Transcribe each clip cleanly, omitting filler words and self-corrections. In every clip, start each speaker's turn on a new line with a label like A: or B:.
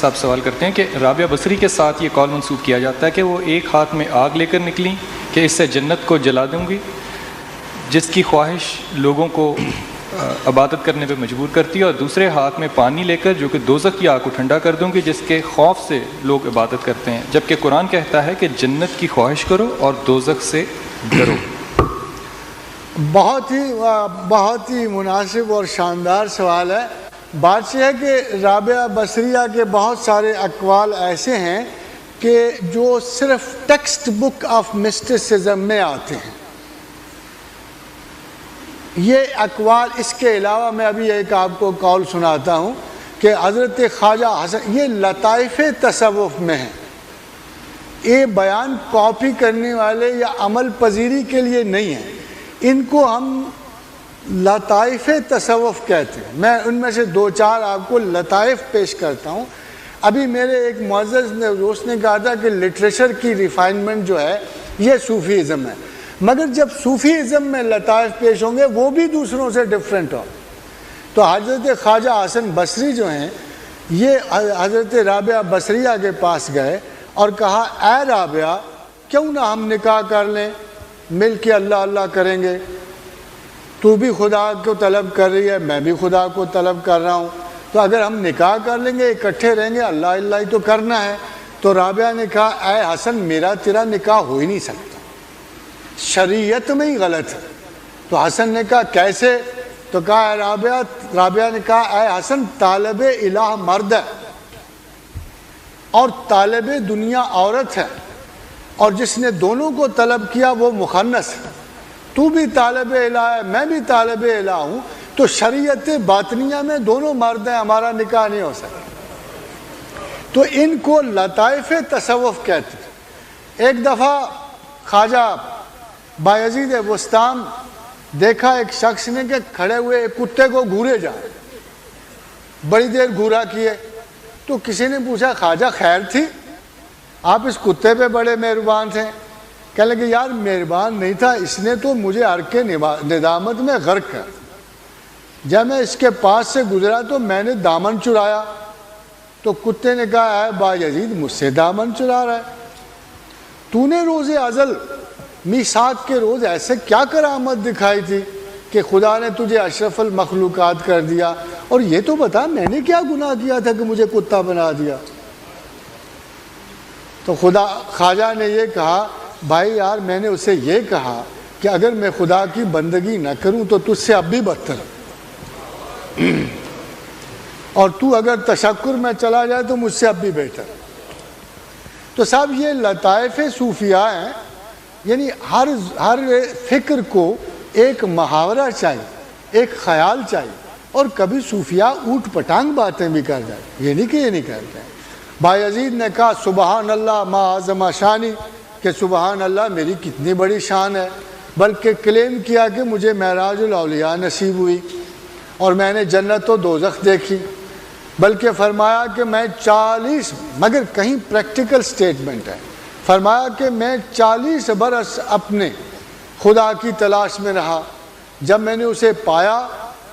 A: صاحب سوال کرتے ہیں کہ رابعہ بصری کے ساتھ یہ قول منسوب کیا جاتا ہے کہ وہ ایک ہاتھ میں آگ لے کر نکلیں کہ اس سے جنت کو جلا دوں گی، جس کی خواہش لوگوں کو عبادت کرنے پہ مجبور کرتی ہے، اور دوسرے ہاتھ میں پانی لے کر جو کہ دوزخ کی آگ کو ٹھنڈا کر دوں گی جس کے خوف سے لوگ عبادت کرتے ہیں، جبکہ قرآن کہتا ہے کہ جنت کی خواہش کرو اور دوزخ سے ڈرو۔
B: بہت ہی مناسب اور شاندار سوال ہے۔ بات یہ ہے کہ رابعہ بصریہ کے بہت سارے اقوال ایسے ہیں کہ جو صرف ٹیکسٹ بک آف مسٹسزم میں آتے ہیں۔ یہ اقوال، اس کے علاوہ میں ابھی ایک آپ کو قول سناتا ہوں کہ حضرت خواجہ حسن، یہ لطائف تصوف میں ہیں، یہ بیان کاپی کرنے والے یا عمل پذیری کے لیے نہیں ہیں، ان کو ہم لطائف تصوف کہتے ہیں۔ میں ان میں سے دو چار آپ کو لطائف پیش کرتا ہوں۔ ابھی میرے ایک معزز نے دوست نے کہا تھا کہ لٹریچر کی ریفائنمنٹ جو ہے یہ صوفیزم ہے، مگر جب صوفیزم میں لطائف پیش ہوں گے وہ بھی دوسروں سے ڈفرینٹ ہوں۔ تو حضرت خواجہ حسن بصری جو ہیں یہ حضرت رابعہ بصریہ کے پاس گئے اور کہا اے رابعہ کیوں نہ ہم نکاح کر لیں، مل کے اللہ اللہ کریں گے، تو بھی خدا کو طلب کر رہی ہے، میں بھی خدا کو طلب کر رہا ہوں، تو اگر ہم نکاح کر لیں گے اکٹھے رہیں گے، اللہ اللہ ہی تو کرنا ہے۔ تو رابعہ نے کہا اے حسن میرا تیرا نکاح ہو ہی نہیں سکتا، شریعت میں ہی غلط ہے۔ تو حسن نے کہا کیسے؟ تو کہا رابعہ نے کہا اے حسن طالب الہ مرد ہے اور طالب دنیا عورت ہے، اور جس نے دونوں کو طلب کیا وہ مخنث ہے، تو بھی طالب الہ ہے میں بھی طالب الہ ہوں، تو شریعت باطنیہ میں دونوں مرد ہیں، ہمارا نکاح نہیں ہو سکتا۔ تو ان کو لطائف تصوف کہتے ہیں۔ ایک دفعہ خواجہ بایزید بستام دیکھا ایک شخص نے کہ کھڑے ہوئے ایک کتے کو گھورے جا، بڑی دیر گھورا کیے، تو کسی نے پوچھا خواجہ خیر تھی؟ آپ اس کتے پہ بڑے مہربان تھے۔ کہنے لگے یار مہربان نہیں تھا، اس نے تو مجھے عرق ندامت میں غرق کر، جب میں اس کے پاس سے گزرا تو میں نے دامن چرایا، تو کتے نے کہا اے بایزید مجھ سے دامن چرا رہا ہے، تو نے روز ازل میثاق کے روز ایسے کیا کرامت دکھائی تھی کہ خدا نے تجھے اشرف المخلوقات کر دیا، اور یہ تو بتا میں نے کیا گناہ کیا تھا کہ مجھے کتا بنا دیا؟ تو خواجہ نے یہ کہا بھائی یار میں نے اسے یہ کہا کہ اگر میں خدا کی بندگی نہ کروں تو تجھ سے اب بھی بدتر، اور تو اگر تشکر میں چلا جائے تو مجھ سے اب بھی بہتر۔ تو صاحب یہ لطائف صوفیاء ہیں، یعنی ہر فکر کو ایک محاورہ چاہیے، ایک خیال چاہیے، اور کبھی صوفیاء اوٹ پٹانگ باتیں بھی کر جائے، یہ نہیں کہ یہ نہیں کرتے ہیں۔ بایزید نے کہا سبحان اللہ ما اعظم شانی، کہ سبحان اللہ میری کتنی بڑی شان ہے، بلکہ کلیم کیا کہ مجھے معراج الاولیاء نصیب ہوئی اور میں نے جنت و دوزخ دیکھی، بلکہ فرمایا کہ میں 40، مگر کہیں پریکٹیکل سٹیٹمنٹ ہے، فرمایا کہ میں 40 برس اپنے خدا کی تلاش میں رہا، جب میں نے اسے پایا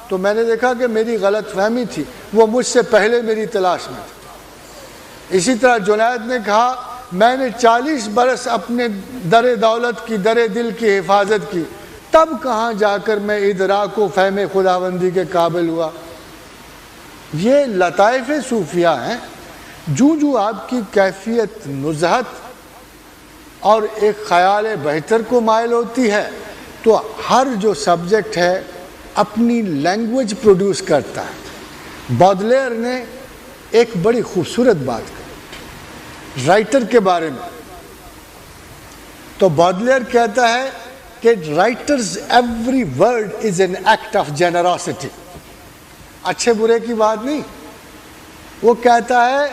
B: تو میں نے دیکھا کہ میری غلط فہمی تھی، وہ مجھ سے پہلے میری تلاش میں تھی۔ اسی طرح جنید نے کہا میں نے 40 برس اپنے در دولت کی، در دل کی حفاظت کی، تب کہاں جا کر میں ادراک و فہم خداوندی کے قابل ہوا۔ یہ لطائف صوفیاء ہیں۔ جو آپ کی کیفیت نزہت اور ایک خیال بہتر کو مائل ہوتی ہے تو ہر جو سبجیکٹ ہے اپنی لینگویج پروڈیوس کرتا ہے۔ بودلیر نے ایک بڑی خوبصورت بات کہی رائٹر کے بارے میں، تو بودلیر کہتا ہے کہ writers every word is an act of generosity, اچھے برے کی بات نہیں، وہ کہتا ہے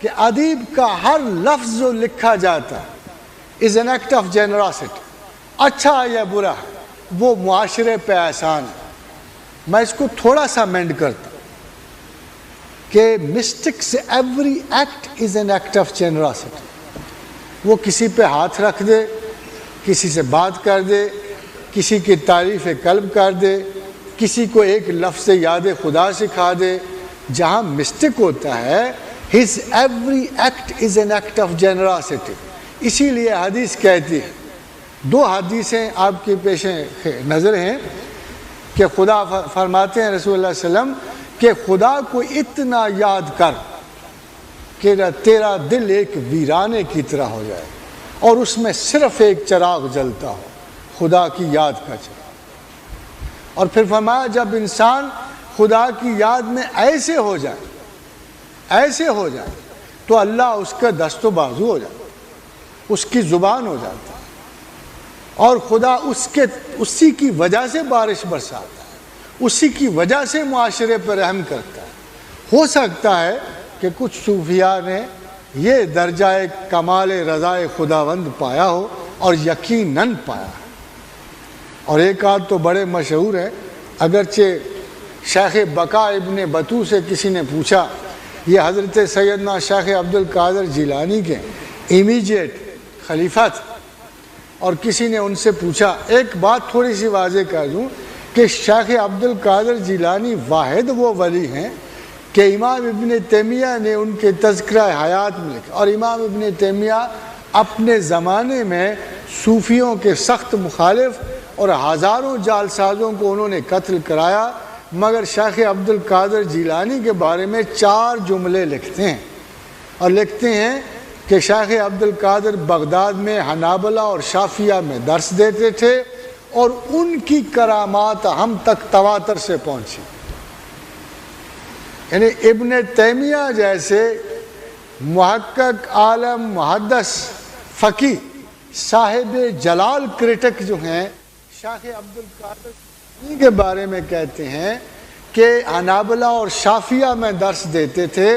B: کہ ادیب کا ہر لفظ جو لکھا جاتا ہے از این ایکٹ آف جنراسٹی، اچھا یا برا وہ معاشرے پہ احسان ہے۔ میں اس کو تھوڑا سا مینڈ کرتا ہوں کہ mystics every act is an act of generosity, وہ کسی پہ ہاتھ رکھ دے، کسی سے بات کر دے، کسی کی تعریف قلب کر دے، کسی کو ایک لفظ یاد خدا سکھا دے۔ جہاں مسٹک ہوتا ہے His every act is an act of generosity. اسی لیے حدیث کہتی ہے, دو حدیثیں آپ کی پیش نظر ہیں کہ خدا فرماتے ہیں رسول اللہ صلی اللہ علیہ وسلم کہ خدا کو اتنا یاد کر کہ تیرا دل ایک ویرانے کی طرح ہو جائے اور اس میں صرف ایک چراغ جلتا ہو, خدا کی یاد کا چراغ. اور پھر فرمایا جب انسان خدا کی یاد میں ایسے ہو جائے تو اللہ اس کا دست و بازو ہو جاتا, اس کی زبان ہو جاتا ہے, اور خدا اسی کی وجہ سے بارش برساتا ہے, اسی کی وجہ سے معاشرے پر رحم کرتا ہے. ہو سکتا ہے کہ کچھ صوفیاء نے یہ درجہ کمال رضائے خداوند پایا ہو اور یقیناً پایا ہے. اور ایک آدھ تو بڑے مشہور ہیں, اگرچہ شیخ بقا ابن بطو سے کسی نے پوچھا, یہ حضرت سیدنا شیخ عبد القادر جیلانی کے امیجیٹ خلیفہ تھے, اور کسی نے ان سے پوچھا, ایک بات تھوڑی سی واضح کر دوں کہ شیخ عبد القادر جیلانی واحد وہ ولی ہیں کہ امام ابن تیمیہ نے ان کے تذکرہ حیات میں لکھا, اور امام ابن تیمیہ اپنے زمانے میں صوفیوں کے سخت مخالف اور ہزاروں جعلسازوں کو انہوں نے قتل کرایا, مگر شیخ عبد القادر جیلانی کے بارے میں 4 جملے لکھتے ہیں, اور لکھتے ہیں کہ شیخ عبد القادر بغداد میں حنابلہ اور شافعیہ میں درس دیتے تھے اور ان کی کرامات ہم تک تواتر سے پہنچی. یعنی ابن تیمیہ جیسے محقق عالم محدث فقی صاحب جلال کرٹک جو ہیں شیخ عبد القادر کے بارے میں کہتے ہیں کہ حنابلہ اور شافعیہ میں درس دیتے تھے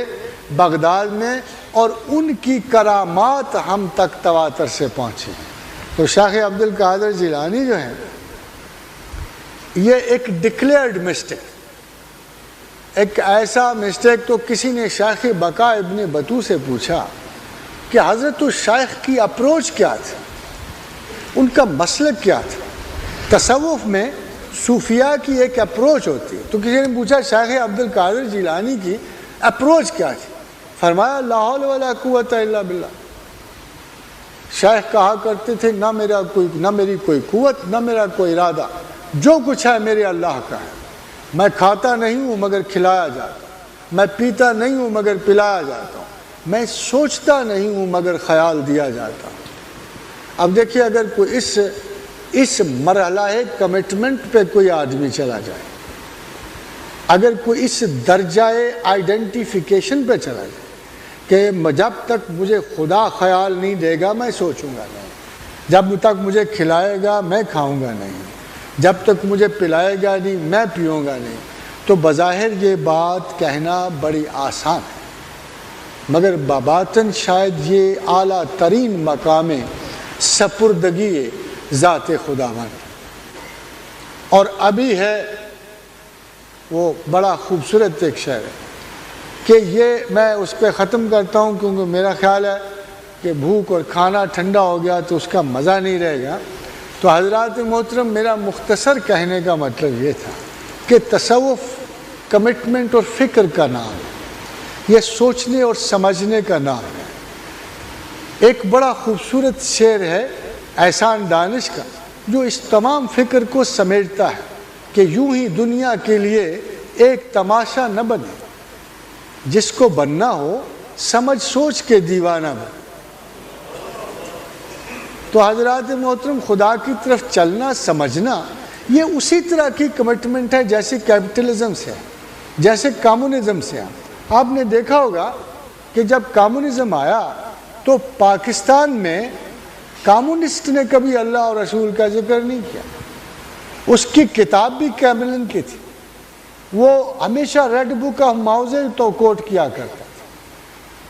B: بغداد میں اور ان کی کرامات ہم تک تواتر سے پہنچی. تو شیخ عبد القادر جیلانی جو ہیں یہ ایک ڈکلیئرڈ مسٹیک, ایک ایسا مسٹیک. تو کسی نے شیخ بقا ابن بطو سے پوچھا کہ حضرت الشیخ کی اپروچ کیا تھی, ان کا مسلک کیا تھا. تصوف میں صوفیاء کی ایک اپروچ ہوتی ہے, تو کسی نے پوچھا شیخ عبد القادر جیلانی کی اپروچ کیا تھی. فرمایا لا حول ولا قوت الا باللہ. شیخ کہا کرتے تھے نہ میری کوئی قوت نہ میرا کوئی ارادہ, جو کچھ ہے میرے اللہ کا ہے. میں کھاتا نہیں ہوں مگر کھلایا جاتا ہوں, میں پیتا نہیں ہوں مگر پلایا جاتا ہوں, میں سوچتا نہیں ہوں مگر خیال دیا جاتا ہوں. اب دیکھیے اگر کوئی اس مرحلہ کمٹمنٹ پہ کوئی آدمی چلا جائے, اگر کوئی اس درجہ آئیڈینٹیفیکیشن پہ چلا جائے کہ جب تک مجھے خدا خیال نہیں دے گا میں سوچوں گا نہیں, جب تک مجھے کھلائے گا میں کھاؤں گا نہیں, جب تک مجھے پلائے گا نہیں میں پیوں گا نہیں, تو بظاہر یہ بات کہنا بڑی آسان ہے, مگر بباطن شاید یہ اعلیٰ ترین مقام سپردگی ذات خداوند. اور ابھی ہے وہ بڑا خوبصورت ایک شعر ہے کہ یہ میں اس پہ ختم کرتا ہوں کیونکہ میرا خیال ہے کہ بھوک اور کھانا ٹھنڈا ہو گیا تو اس کا مزہ نہیں رہے گا. تو حضرات محترم میرا مختصر کہنے کا مطلب یہ تھا کہ تصوف کمٹمنٹ اور فکر کا نام ہے, یہ سوچنے اور سمجھنے کا نام ہے. ایک بڑا خوبصورت شعر ہے احسان دانش کا جو اس تمام فکر کو سمیٹتا ہے کہ یوں ہی دنیا کے لیے ایک تماشا نہ بنے, جس کو بننا ہو سمجھ سوچ کے دیوانہ بنے. تو حضرات محترم خدا کی طرف چلنا سمجھنا یہ اسی طرح کی کمٹمنٹ ہے جیسے کیپٹلزم سے, جیسے کمیونزم سے. آپ نے دیکھا ہوگا کہ جب کمیونزم آیا تو پاکستان میں کمیونسٹ نے کبھی اللہ اور رسول کا ذکر نہیں کیا. اس کی کتاب بھی کیملن کی تھی, وہ ہمیشہ ریڈ بک آف ماؤ زے تو کوٹ کیا کرتا تھا,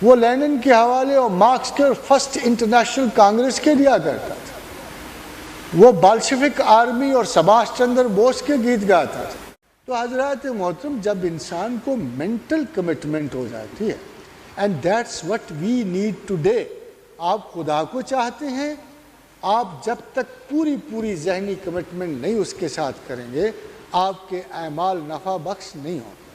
B: وہ لینن کے حوالے اور مارکس کے فرسٹ انٹرنیشنل کانگریس کے دیا کرتا تھا, وہ بالشفک آرمی اور سبھاش چندر بوس کے گیت گاتا تھا. تو حضرات محترم جب انسان کو مینٹل کمٹمنٹ ہو جاتی ہے, and that's what we need today. آپ خدا کو چاہتے ہیں, آپ جب تک پوری ذہنی کمٹمنٹ نہیں اس کے ساتھ کریں گے آپ کے اعمال نفع بخش نہیں ہوں گے.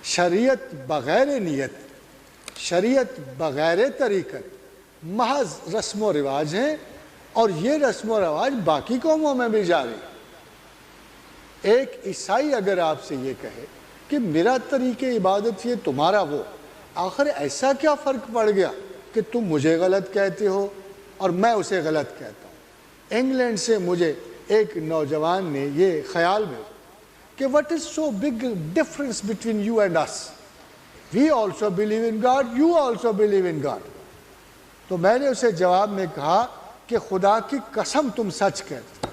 B: شریعت بغیر نیت شریعت بغیر طریقت محض رسم و رواج ہیں، اور یہ رسم و رواج باقی قوموں میں بھی جاری ہے۔ ایک عیسائی اگر آپ سے یہ کہے کہ میرا طریقہ عبادت یہ تمہارا وہ، آخر ایسا کیا فرق پڑ گیا کہ تم مجھے غلط کہتے ہو اور میں اسے غلط کہتا ہوں؟ انگلینڈ سے مجھے ایک نوجوان نے یہ خیال بھیجا کہ what is so big difference between you and us? We also believe in God, you also believe in God. تو میں نے اسے جواب میں کہا کہ خدا کی قسم تم سچ کہتے،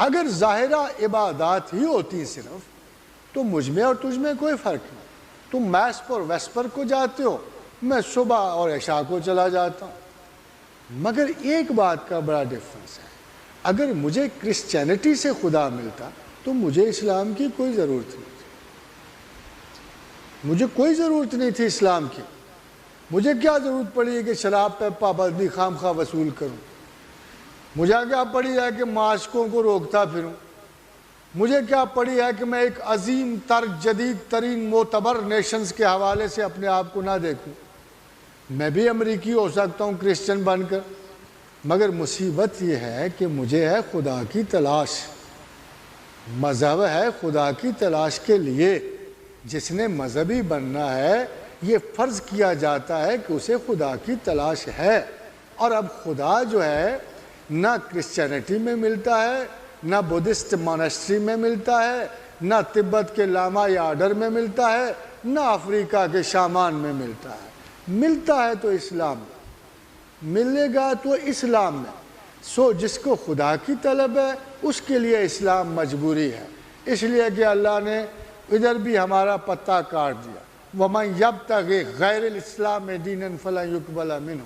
B: اگر ظاہرہ عبادات ہی ہوتی صرف تو مجھ میں اور تجھ میں کوئی فرق نہیں۔ تم میس پر ویسپر کو جاتے ہو، میں صبح اور عشاء کو چلا جاتا ہوں، مگر ایک بات کا بڑا ڈفرنس ہے، اگر مجھے کرسچینٹی سے خدا ملتا تو مجھے اسلام کی کوئی ضرورت نہیں تھی، مجھے کوئی ضرورت نہیں تھی اسلام کی۔ مجھے کیا ضرورت پڑی ہے کہ شراب پہ پابندی خام خواہ وصول کروں؟ مجھے کیا پڑی ہے کہ معاشقوں کو روکتا پھروں؟ مجھے کیا پڑی ہے کہ میں ایک عظیم تر جدید ترین معتبر نیشنز کے حوالے سے اپنے آپ کو نہ دیکھوں؟ میں بھی امریکی ہو سکتا ہوں کرسچن بن کر، مگر مصیبت یہ ہے کہ مجھے ہے خدا کی تلاش، مذہب ہے خدا کی تلاش کے لیے۔ جس نے مذہبی بننا ہے یہ فرض کیا جاتا ہے کہ اسے خدا کی تلاش ہے، اور اب خدا جو ہے نہ کرسچینٹی میں ملتا ہے، نہ بدھسٹ مونسٹری میں ملتا ہے، نہ تبت کے لاما یا آرڈر میں ملتا ہے، نہ افریقہ کے شامان میں ملتا ہے۔ ملتا ہے تو اسلام میں، ملے گا تو اسلام میں۔ سو جس کو خدا کی طلب ہے اس کے لیے اسلام مجبوری ہے، اس لیے کہ اللہ نے ادھر بھی ہمارا پتہ کاٹ دیا، وَمَنْ يَبْتَغِ غَيْرِ الْإِسْلَامِ دِينًا فَلَنْ يُقْبَلَ مِنْهُ۔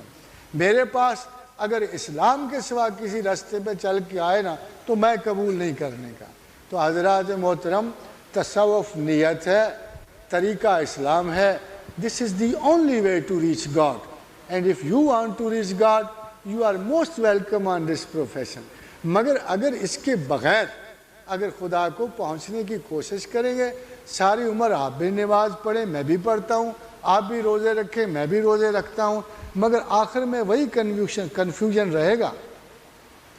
B: میرے پاس اگر اسلام کے سوا کسی راستے پہ چل کے آئے نا تو میں قبول نہیں کرنے کا۔ تو حضرات محترم، تصوف نیت ہے، طریقہ اسلام ہے۔ This is the only way to reach God, and if you want to reach God, you are most welcome on this profession۔ مگر اگر اس کے بغیر اگر خدا کو پہنچنے کی کوشش کریں گے، ساری عمر آپ بھی نماز پڑھیں، میں بھی پڑھتا ہوں، آپ بھی روزے رکھیں، میں بھی روزے رکھتا ہوں، مگر آخر میں وہی کنفیوژن رہے گا،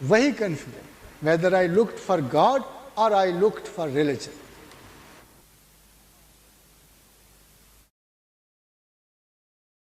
B: وہی confusion, whether I looked for God or I looked for religion۔